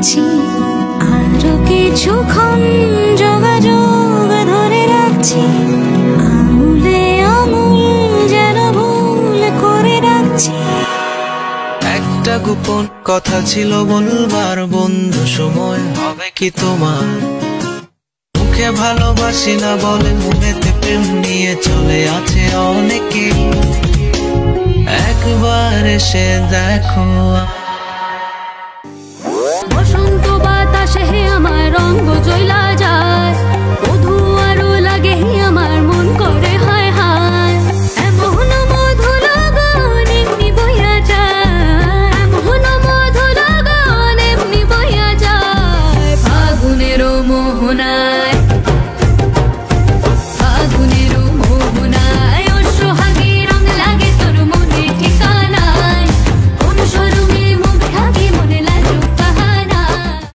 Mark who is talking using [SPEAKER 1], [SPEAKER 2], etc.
[SPEAKER 1] রাখছি, আরো কিছুক্ষণ যোগাযোগ ধরে রাখছি, আঙুলে আঙুল যেন ভুল করে রাখছি।
[SPEAKER 2] একটা গোপন কথা ছিল বলবার বন্ধু, সময় হবে কি তোমার? মুখে ভালোবাসি না বলে মনেতে প্রেম নিয়ে চলে আছে অনেকে। একবার এসে দেখো